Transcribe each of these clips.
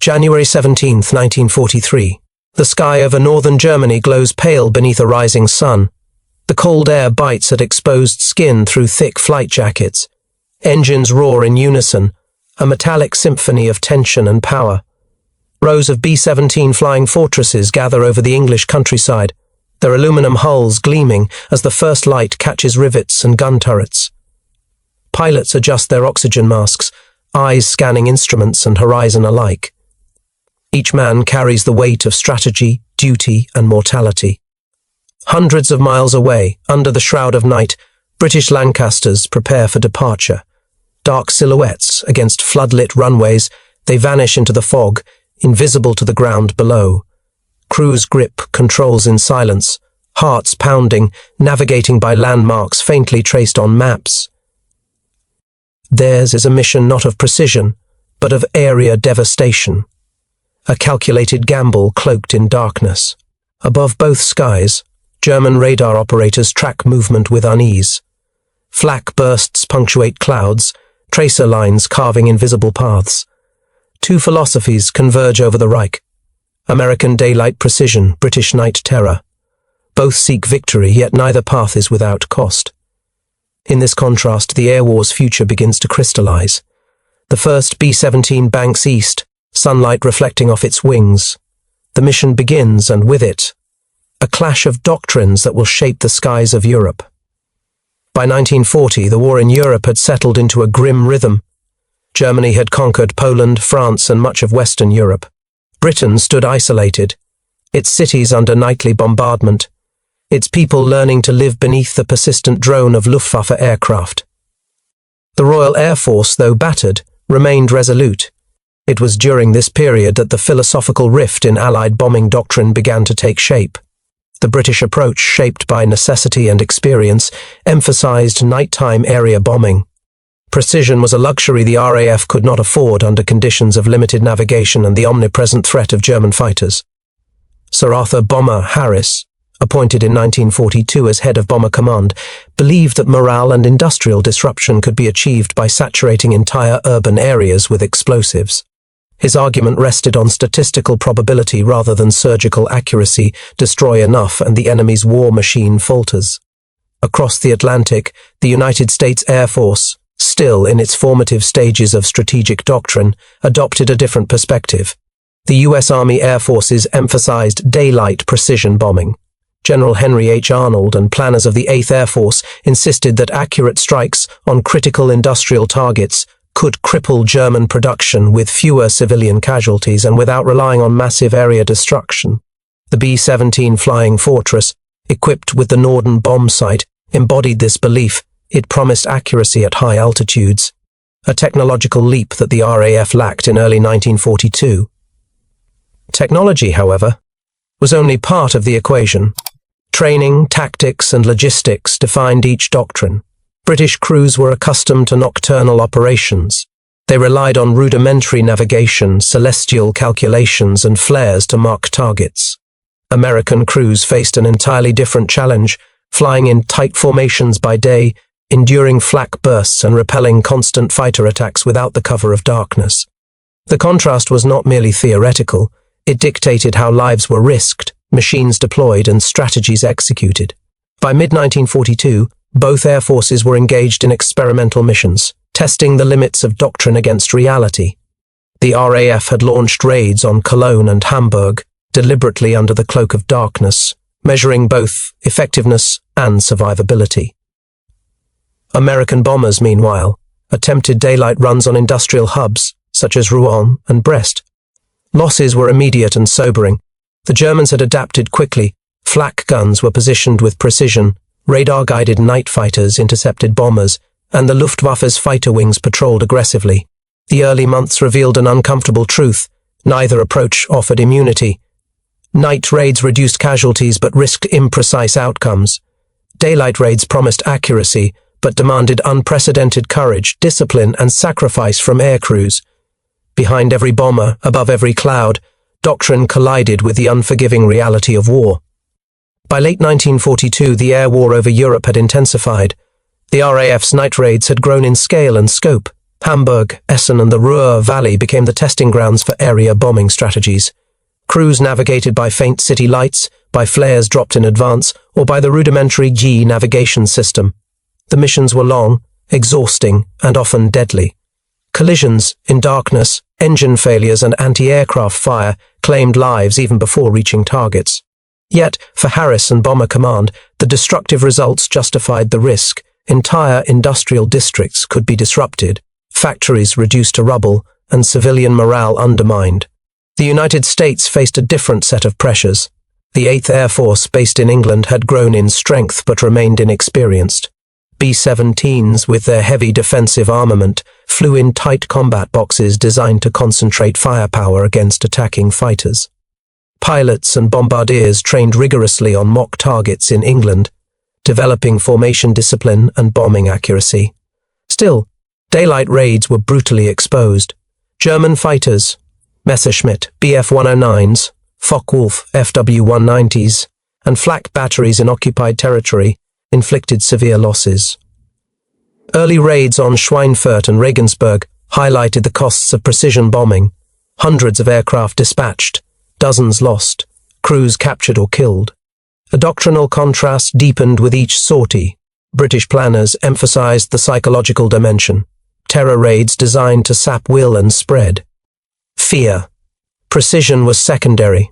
January 17, 1943. The sky over northern Germany glows pale beneath a rising sun. The cold air bites at exposed skin through thick flight jackets. Engines roar in unison, a metallic symphony of tension and power. Rows of B-17 flying fortresses gather over the English countryside, their aluminum hulls gleaming as the first light catches rivets and gun turrets. Pilots adjust their oxygen masks, eyes scanning instruments and horizon alike. Each man carries the weight of strategy, duty, and mortality. Hundreds of miles away, under the shroud of night, British Lancasters prepare for departure. Dark silhouettes against floodlit runways, they vanish into the fog, invisible to the ground below. Crews grip controls in silence, hearts pounding, navigating by landmarks faintly traced on maps. Theirs is a mission not of precision, but of area devastation. A calculated gamble cloaked in darkness. Above both skies, German radar operators track movement with unease. Flak bursts punctuate clouds, tracer lines carving invisible paths. Two philosophies converge over the Reich. American daylight precision, British night terror. Both seek victory, yet neither path is without cost. In this contrast, the air war's future begins to crystallize. The first B-17 banks east, sunlight reflecting off its wings. The mission begins, and with it, a clash of doctrines that will shape the skies of Europe. By 1940, the war in Europe had settled into a grim rhythm. Germany had conquered Poland, France, and much of Western Europe. Britain stood isolated, its cities under nightly bombardment, its people learning to live beneath the persistent drone of Luftwaffe aircraft. The Royal Air Force, though battered, remained resolute. It was during this period that the philosophical rift in Allied bombing doctrine began to take shape. The British approach, shaped by necessity and experience, emphasized nighttime area bombing. Precision was a luxury the RAF could not afford under conditions of limited navigation and the omnipresent threat of German fighters. Sir Arthur Bomber Harris, appointed in 1942 as head of Bomber Command, believed that morale and industrial disruption could be achieved by saturating entire urban areas with explosives. His argument rested on statistical probability rather than surgical accuracy. Destroy enough and the enemy's war machine falters. Across the Atlantic, the United States Air Force, still in its formative stages of strategic doctrine, adopted a different perspective. The U.S. Army Air Forces emphasized daylight precision bombing. General Henry H. Arnold and planners of the 8th Air Force insisted that accurate strikes on critical industrial targets could cripple German production with fewer civilian casualties and without relying on massive area destruction. The B-17 Flying Fortress, equipped with the Norden bomb sight, embodied this belief. It promised accuracy at high altitudes, a technological leap that the RAF lacked in early 1942. Technology, however, was only part of the equation. Training, tactics, and logistics defined each doctrine. British crews were accustomed to nocturnal operations. They relied on rudimentary navigation, celestial calculations, and flares to mark targets. American crews faced an entirely different challenge, flying in tight formations by day, enduring flak bursts and repelling constant fighter attacks without the cover of darkness. The contrast was not merely theoretical. It dictated how lives were risked, machines deployed, and strategies executed. By mid-1942, both air forces were engaged in experimental missions, testing the limits of doctrine against reality. The RAF had launched raids on Cologne and Hamburg, deliberately under the cloak of darkness, measuring both effectiveness and survivability. American bombers, meanwhile, attempted daylight runs on industrial hubs, such as Rouen and Brest. Losses were immediate and sobering. The Germans had adapted quickly. Flak guns were positioned with precision, radar-guided night fighters intercepted bombers, and the Luftwaffe's fighter wings patrolled aggressively. The early months revealed an uncomfortable truth. Neither approach offered immunity. Night raids reduced casualties but risked imprecise outcomes. Daylight raids promised accuracy, but demanded unprecedented courage, discipline, and sacrifice from air crews. Behind every bomber, above every cloud, doctrine collided with the unforgiving reality of war. By late 1942, the air war over Europe had intensified. The RAF's night raids had grown in scale and scope. Hamburg, Essen, and the Ruhr Valley became the testing grounds for area bombing strategies. Crews navigated by faint city lights, by flares dropped in advance, or by the rudimentary G navigation system. The missions were long, exhausting, and often deadly. Collisions in darkness, engine failures, and anti-aircraft fire claimed lives even before reaching targets. Yet, for Harris and Bomber Command, the destructive results justified the risk. Entire industrial districts could be disrupted, factories reduced to rubble, and civilian morale undermined. The United States faced a different set of pressures. The 8th Air Force, based in England, had grown in strength but remained inexperienced. B-17s, with their heavy defensive armament, flew in tight combat boxes designed to concentrate firepower against attacking fighters. Pilots and bombardiers trained rigorously on mock targets in England, developing formation discipline and bombing accuracy. Still, daylight raids were brutally exposed. German fighters, Messerschmitt Bf-109s, Focke-Wulf FW-190s, and flak batteries in occupied territory inflicted severe losses. Early raids on Schweinfurt and Regensburg highlighted the costs of precision bombing. Hundreds of aircraft dispatched, dozens lost, crews captured or killed. A doctrinal contrast deepened with each sortie. British planners emphasized the psychological dimension. Terror raids designed to sap will and spread. Fear. Precision was secondary.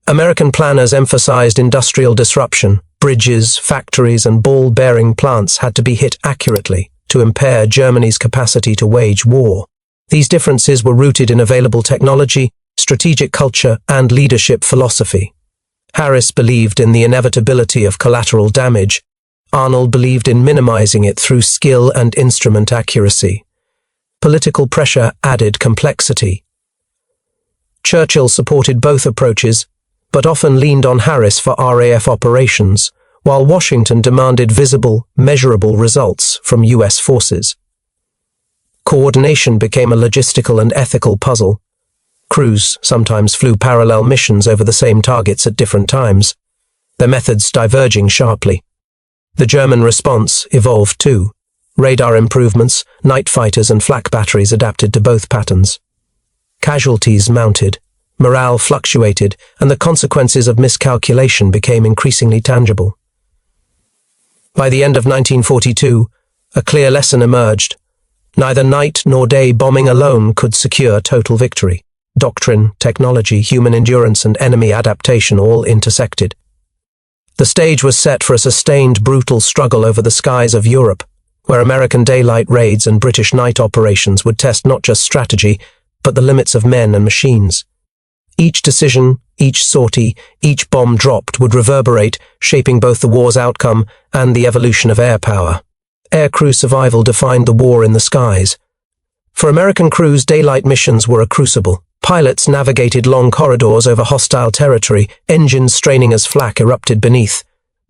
American planners emphasized industrial disruption. Bridges, factories, and ball-bearing plants had to be hit accurately to impair Germany's capacity to wage war. These differences were rooted in available technology, strategic culture, and leadership philosophy. Harris believed in the inevitability of collateral damage. Arnold believed in minimizing it through skill and instrument accuracy. Political pressure added complexity. Churchill supported both approaches, but often leaned on Harris for RAF operations, while Washington demanded visible, measurable results from U.S. forces. Coordination became a logistical and ethical puzzle. Crews sometimes flew parallel missions over the same targets at different times, their methods diverging sharply. The German response evolved too. Radar improvements, night fighters, and flak batteries adapted to both patterns. Casualties mounted. Morale fluctuated, and the consequences of miscalculation became increasingly tangible. By the end of 1942, a clear lesson emerged. Neither night nor day bombing alone could secure total victory. Doctrine, technology, human endurance, and enemy adaptation all intersected. The stage was set for a sustained, brutal struggle over the skies of Europe, where American daylight raids and British night operations would test not just strategy, but the limits of men and machines. Each decision, each sortie, each bomb dropped would reverberate, shaping both the war's outcome and the evolution of air power. Aircrew survival defined the war in the skies. For American crews, daylight missions were a crucible. Pilots navigated long corridors over hostile territory, engines straining as flak erupted beneath.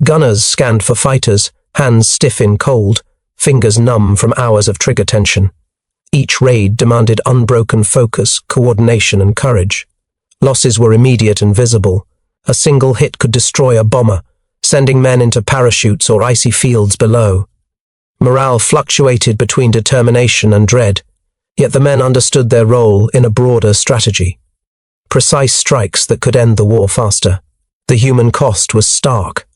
Gunners scanned for fighters, hands stiff in cold, fingers numb from hours of trigger tension. Each raid demanded unbroken focus, coordination, and courage. Losses were immediate and visible. A single hit could destroy a bomber, sending men into parachutes or icy fields below. Morale fluctuated between determination and dread, yet the men understood their role in a broader strategy. Precise strikes that could end the war faster. The human cost was stark.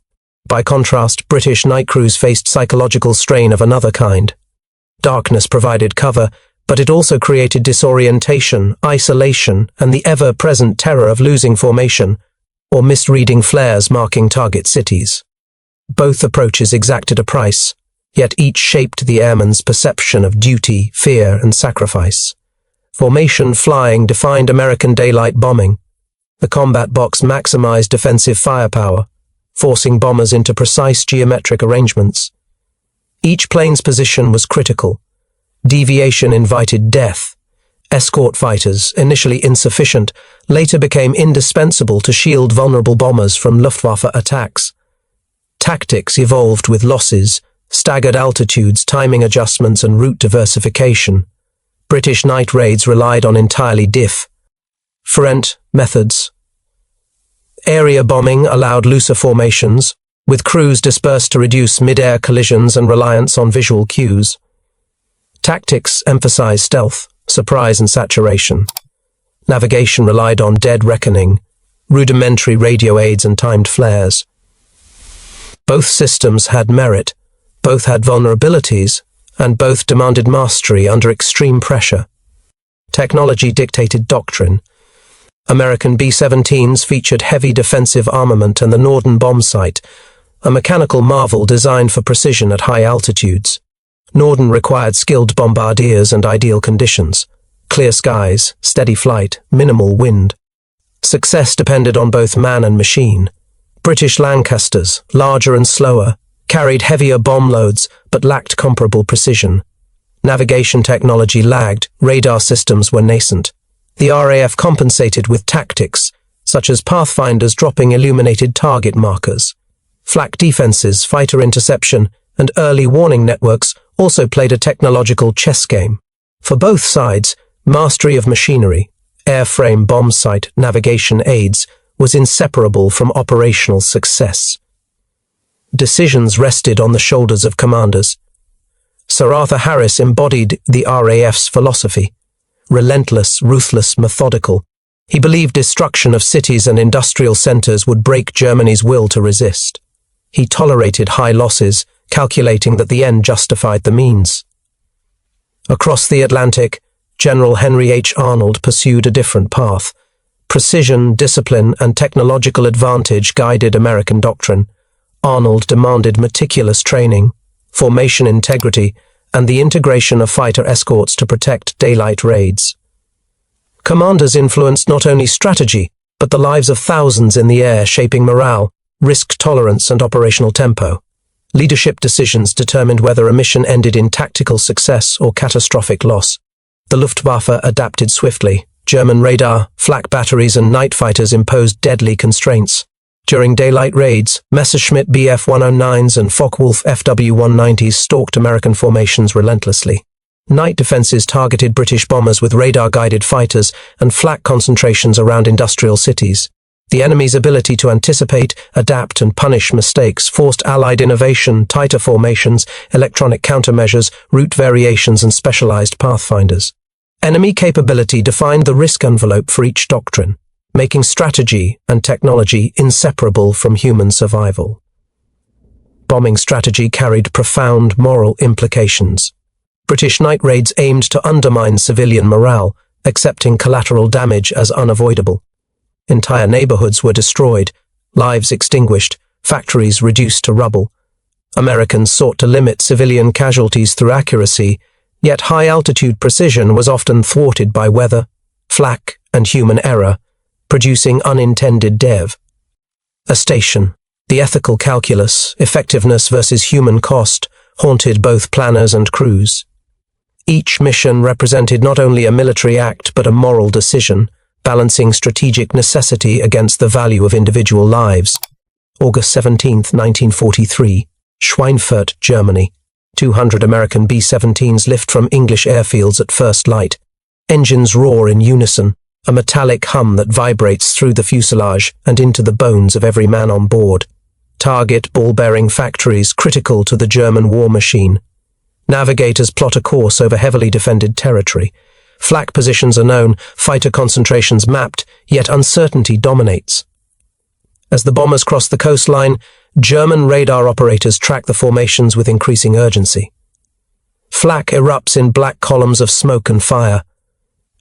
By contrast, British night crews faced psychological strain of another kind. Darkness provided cover, but it also created disorientation, isolation, and the ever-present terror of losing formation or misreading flares marking target cities. Both approaches exacted a price, yet each shaped the airman's perception of duty, fear, and sacrifice. Formation flying defined American daylight bombing. The combat box maximized defensive firepower, forcing bombers into precise geometric arrangements. Each plane's position was critical. Deviation invited death. Escort fighters, initially insufficient, later became indispensable to shield vulnerable bombers from Luftwaffe attacks. Tactics evolved with losses, staggered altitudes, timing adjustments, and route diversification. British night raids relied on entirely different methods. Area bombing allowed looser formations, with crews dispersed to reduce mid-air collisions and reliance on visual cues. Tactics emphasized stealth, surprise and saturation. Navigation relied on dead reckoning, rudimentary radio aids and timed flares. Both systems had merit, both had vulnerabilities, and both demanded mastery under extreme pressure. Technology dictated doctrine. American B-17s featured heavy defensive armament and the Norden bomb sight, a mechanical marvel designed for precision at high altitudes. Norden required skilled bombardiers and ideal conditions. Clear skies, steady flight, minimal wind. Success depended on both man and machine. British Lancasters, larger and slower, carried heavier bomb loads but lacked comparable precision. Navigation technology lagged, radar systems were nascent. The RAF compensated with tactics, such as pathfinders dropping illuminated target markers. Flak defenses, fighter interception, and early warning networks also played a technological chess game. For both sides, mastery of machinery, airframe bomb sight, navigation aids, was inseparable from operational success. Decisions rested on the shoulders of commanders. Sir Arthur Harris embodied the RAF's philosophy. Relentless, ruthless, methodical. He believed destruction of cities and industrial centers would break Germany's will to resist. He tolerated high losses, calculating that the end justified the means. Across the Atlantic, General Henry H. Arnold pursued a different path. Precision, discipline, and technological advantage guided American doctrine. Arnold demanded meticulous training, formation integrity, and the integration of fighter escorts to protect daylight raids. Commanders influenced not only strategy, but the lives of thousands in the air, shaping morale, risk tolerance, and operational tempo. Leadership decisions determined whether a mission ended in tactical success or catastrophic loss. The Luftwaffe adapted swiftly. German radar, flak batteries, and night fighters imposed deadly constraints. During daylight raids, Messerschmitt Bf-109s and Focke-Wulf FW-190s stalked American formations relentlessly. Night defenses targeted British bombers with radar-guided fighters and flak concentrations around industrial cities. The enemy's ability to anticipate, adapt, and punish mistakes forced Allied innovation, tighter formations, electronic countermeasures, route variations, and specialized pathfinders. Enemy capability defined the risk envelope for each doctrine, making strategy and technology inseparable from human survival. Bombing strategy carried profound moral implications. British night raids aimed to undermine civilian morale, accepting collateral damage as unavoidable. Entire neighborhoods were destroyed, lives extinguished, factories reduced to rubble. Americans sought to limit civilian casualties through accuracy, yet high-altitude precision was often thwarted by weather, flak, and human error, producing unintended dev. A station, the ethical calculus, effectiveness versus human cost, haunted both planners and crews. Each mission represented not only a military act but a moral decision, balancing strategic necessity against the value of individual lives. August 17, 1943, Schweinfurt, Germany. 200 American B-17s lift from English airfields at first light. Engines roar in unison, a metallic hum that vibrates through the fuselage and into the bones of every man on board. Target ball-bearing factories critical to the German war machine. Navigators plot a course over heavily defended territory. Flak positions are known, fighter concentrations mapped, yet uncertainty dominates. As the bombers cross the coastline, German radar operators track the formations with increasing urgency. Flak erupts in black columns of smoke and fire.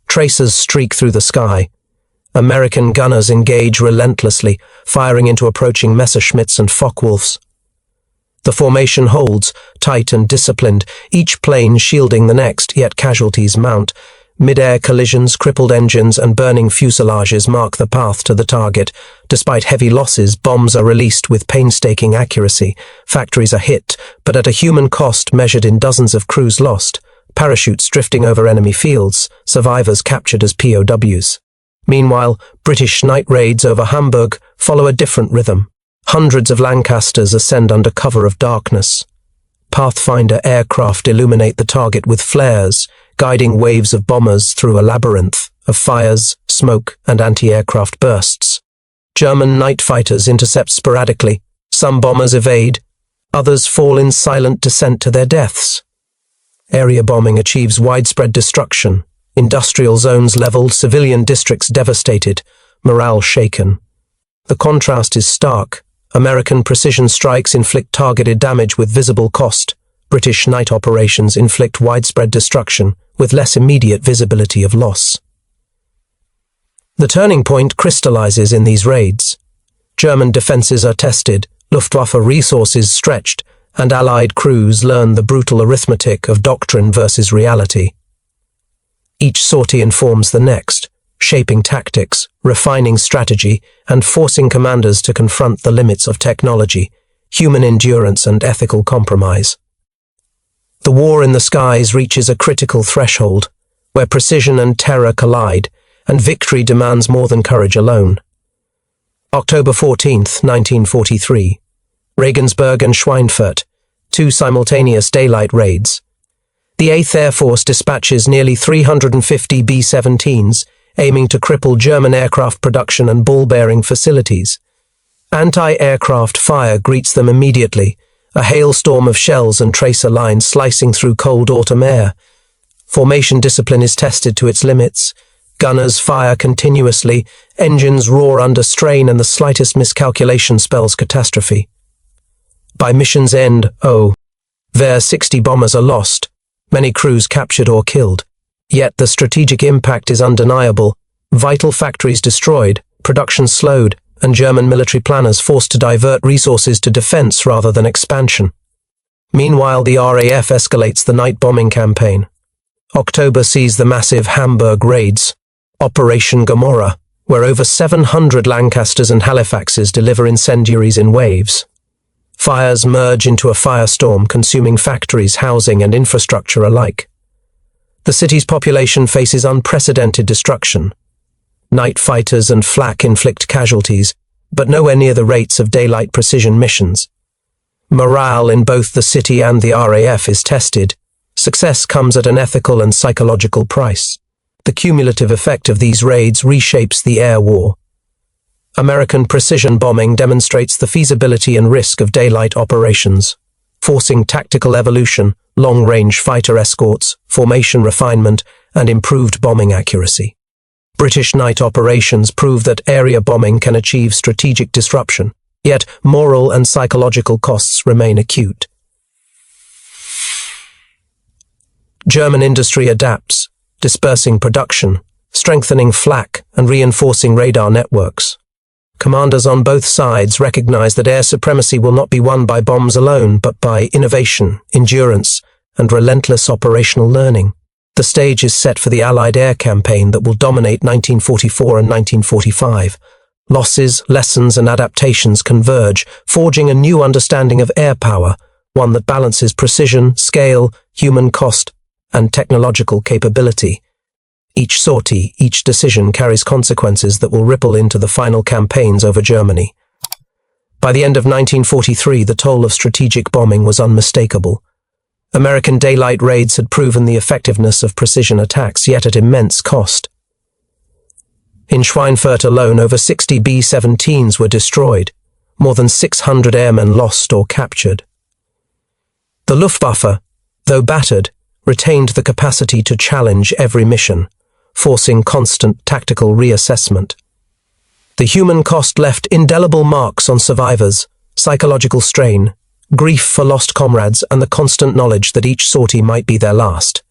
Tracers streak through the sky. American gunners engage relentlessly, firing into approaching Messerschmitts and Focke-Wulfs. The formation holds, tight and disciplined, each plane shielding the next, yet casualties mount. Mid-air collisions, crippled engines, and burning fuselages mark the path to the target. Despite heavy losses, bombs are released with painstaking accuracy. Factories are hit, but at a human cost measured in dozens of crews lost. Parachutes drifting over enemy fields, survivors captured as POWs. Meanwhile, British night raids over Hamburg follow a different rhythm. Hundreds of Lancasters ascend under cover of darkness. Pathfinder aircraft illuminate the target with flares, guiding waves of bombers through a labyrinth of fires, smoke, and anti-aircraft bursts. German night fighters intercept sporadically. Some bombers evade, others fall in silent descent to their deaths. Area bombing achieves widespread destruction. Industrial zones leveled, civilian districts devastated, morale shaken. The contrast is stark. American precision strikes inflict targeted damage with visible cost. British night operations inflict widespread destruction with less immediate visibility of loss. The turning point crystallizes in these raids. German defenses are tested, Luftwaffe resources stretched, and Allied crews learn the brutal arithmetic of doctrine versus reality. Each sortie informs the next, shaping tactics, refining strategy, and forcing commanders to confront the limits of technology, human endurance, and ethical compromise. The war in the skies reaches a critical threshold, where precision and terror collide, and victory demands more than courage alone. October 14, 1943. Regensburg and Schweinfurt, two simultaneous daylight raids. The 8th Air Force dispatches nearly 350 B-17s, aiming to cripple German aircraft production and ball-bearing facilities. Anti-aircraft fire greets them immediately, a hailstorm of shells and tracer lines slicing through cold autumn air. Formation discipline is tested to its limits. Gunners fire continuously, engines roar under strain, and the slightest miscalculation spells catastrophe. By mission's end, there 60 bombers are lost, many crews captured or killed. Yet the strategic impact is undeniable. Vital factories destroyed, production slowed, and German military planners forced to divert resources to defense rather than expansion. Meanwhile, the RAF escalates the night bombing campaign. October sees the massive Hamburg raids, Operation Gomorrah, where over 700 Lancasters and Halifaxes deliver incendiaries in waves. Fires merge into a firestorm, consuming factories, housing, and infrastructure alike. The city's population faces unprecedented destruction. Night fighters and flak inflict casualties, but nowhere near the rates of daylight precision missions. Morale in both the city and the RAF is tested. Success comes at an ethical and psychological price. The cumulative effect of these raids reshapes the air war. American precision bombing demonstrates the feasibility and risk of daylight operations, forcing tactical evolution, long-range fighter escorts, formation refinement, and improved bombing accuracy. British night operations prove that area bombing can achieve strategic disruption, yet moral and psychological costs remain acute. German industry adapts, dispersing production, strengthening flak, and reinforcing radar networks. Commanders on both sides recognize that air supremacy will not be won by bombs alone, but by innovation, endurance, and relentless operational learning. The stage is set for the Allied air campaign that will dominate 1944 and 1945. Losses, lessons, and adaptations converge, forging a new understanding of air power, one that balances precision, scale, human cost, and technological capability. Each sortie, each decision carries consequences that will ripple into the final campaigns over Germany. By the end of 1943, the toll of strategic bombing was unmistakable. American daylight raids had proven the effectiveness of precision attacks, yet at immense cost. In Schweinfurt alone, over 60 B-17s were destroyed, more than 600 airmen lost or captured. The Luftwaffe, though battered, retained the capacity to challenge every mission, forcing constant tactical reassessment. The human cost left indelible marks on survivors, psychological strain, grief for lost comrades, and the constant knowledge that each sortie might be their last.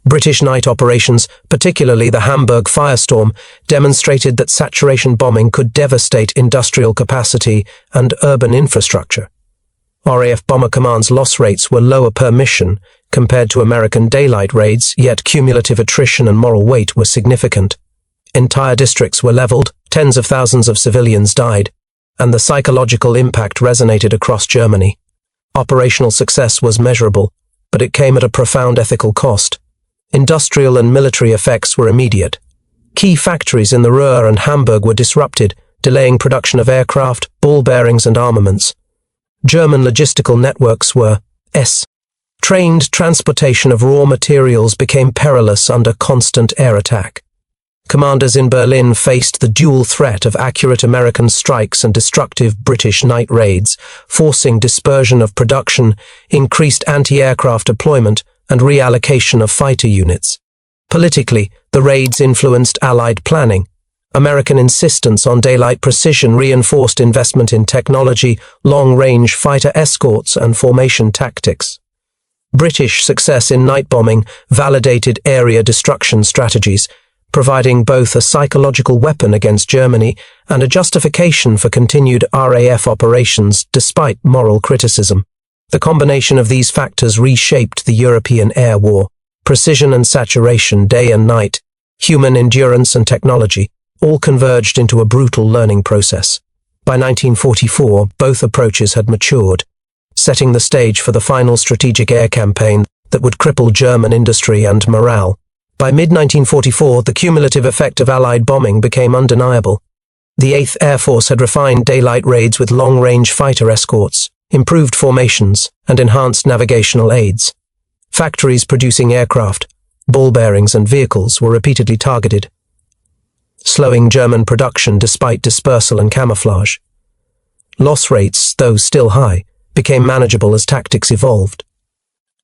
British night operations, particularly the Hamburg firestorm, demonstrated that saturation bombing could devastate industrial capacity and urban infrastructure. RAF Bomber Command's loss rates were lower per mission compared to American daylight raids, yet cumulative attrition and moral weight were significant. Entire districts were leveled, tens of thousands of civilians died, and the psychological impact resonated across Germany. Operational success was measurable, but it came at a profound ethical cost. Industrial and military effects were immediate. Key factories in the Ruhr and Hamburg were disrupted, delaying production of aircraft, ball bearings, and armaments. German logistical networks were trained. Transportation of raw materials became perilous under constant air attack. Commanders in Berlin faced the dual threat of accurate American strikes and destructive British night raids, forcing dispersion of production, increased anti-aircraft deployment, and reallocation of fighter units. Politically, the raids influenced Allied planning. American insistence on daylight precision reinforced investment in technology, long-range fighter escorts, and formation tactics. British success in night bombing validated area destruction strategies, providing both a psychological weapon against Germany and a justification for continued RAF operations despite moral criticism. The combination of these factors reshaped the European air war. Precision and saturation, day and night, human endurance and technology, all converged into a brutal learning process. By 1944, both approaches had matured, setting the stage for the final strategic air campaign that would cripple German industry and morale. By mid-1944, the cumulative effect of Allied bombing became undeniable. The 8th Air Force had refined daylight raids with long-range fighter escorts, improved formations, and enhanced navigational aids. Factories producing aircraft, ball bearings, and vehicles were repeatedly targeted, slowing German production despite dispersal and camouflage. Loss rates, though still high, became manageable as tactics evolved.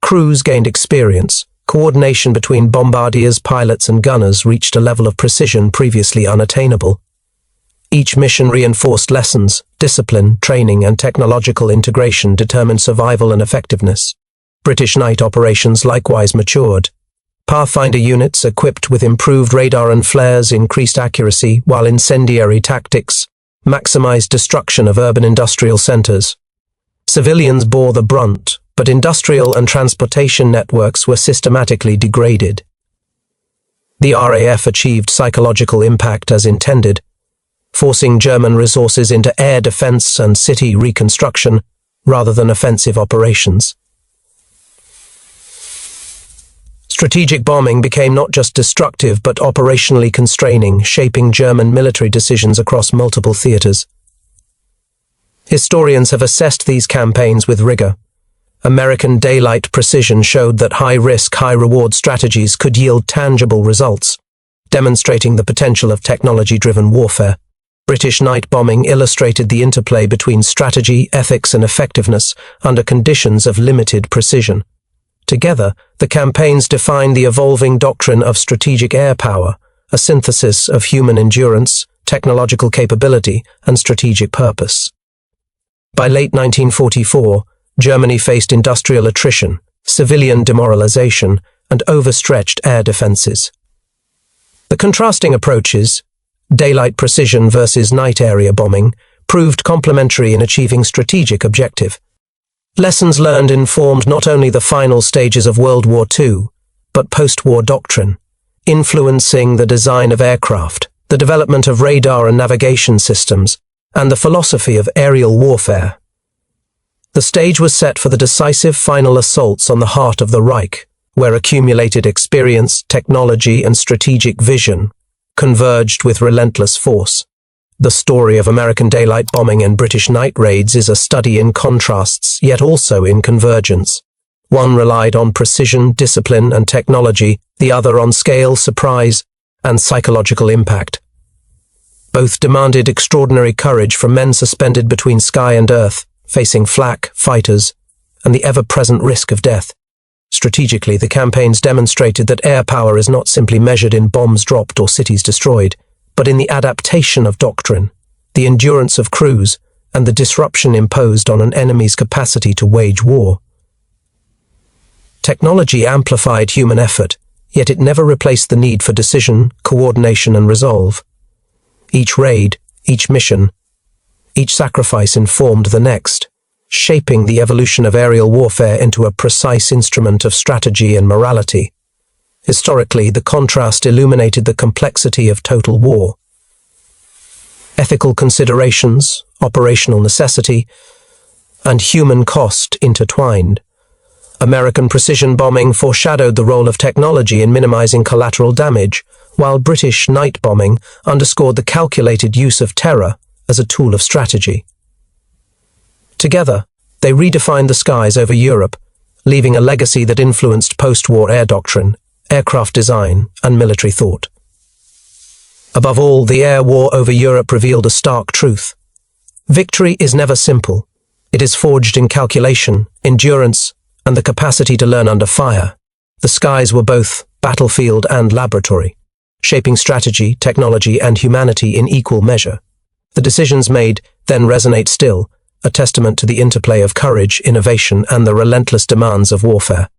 Crews gained experience. Coordination between bombardiers, pilots, and gunners reached a level of precision previously unattainable. Each mission reinforced lessons, discipline, training, and technological integration determined survival and effectiveness. British night operations likewise matured. Pathfinder units equipped with improved radar and flares increased accuracy, while incendiary tactics maximized destruction of urban industrial centers. Civilians bore the brunt, but industrial and transportation networks were systematically degraded. The RAF achieved psychological impact as intended, forcing German resources into air defense and city reconstruction rather than offensive operations. Strategic bombing became not just destructive but operationally constraining, shaping German military decisions across multiple theaters. Historians have assessed these campaigns with rigor. American daylight precision showed that high-risk, high-reward strategies could yield tangible results, demonstrating the potential of technology-driven warfare. British night bombing illustrated the interplay between strategy, ethics, and effectiveness under conditions of limited precision. Together, the campaigns defined the evolving doctrine of strategic air power, a synthesis of human endurance, technological capability, and strategic purpose. By late 1944, Germany faced industrial attrition, civilian demoralization, and overstretched air defenses. The contrasting approaches, daylight precision versus night area bombing, proved complementary in achieving strategic objective. Lessons learned informed not only the final stages of World War II, but post-war doctrine, influencing the design of aircraft, the development of radar and navigation systems, and the philosophy of aerial warfare. The stage was set for the decisive final assaults on the heart of the Reich, where accumulated experience, technology, and strategic vision converged with relentless force. The story of American daylight bombing and British night raids is a study in contrasts, yet also in convergence. One relied on precision, discipline, and technology, the other on scale, surprise, and psychological impact. Both demanded extraordinary courage from men suspended between sky and earth, facing flak, fighters, and the ever-present risk of death. Strategically, the campaigns demonstrated that air power is not simply measured in bombs dropped or cities destroyed, but in the adaptation of doctrine, the endurance of crews, and the disruption imposed on an enemy's capacity to wage war. Technology amplified human effort, yet it never replaced the need for decision, coordination, and resolve. Each raid, each mission, each sacrifice informed the next, shaping the evolution of aerial warfare into a precise instrument of strategy and morality. Historically, the contrast illuminated the complexity of total war. Ethical considerations, operational necessity, and human cost intertwined. American precision bombing foreshadowed the role of technology in minimizing collateral damage, while British night bombing underscored the calculated use of terror as a tool of strategy. Together, they redefined the skies over Europe, leaving a legacy that influenced post-war air doctrine, aircraft design, and military thought. Above all, the air war over Europe revealed a stark truth. Victory is never simple. It is forged in calculation, endurance, and the capacity to learn under fire. The skies were both battlefield and laboratory, shaping strategy, technology, and humanity in equal measure. The decisions made then resonate still, a testament to the interplay of courage, innovation, and the relentless demands of warfare.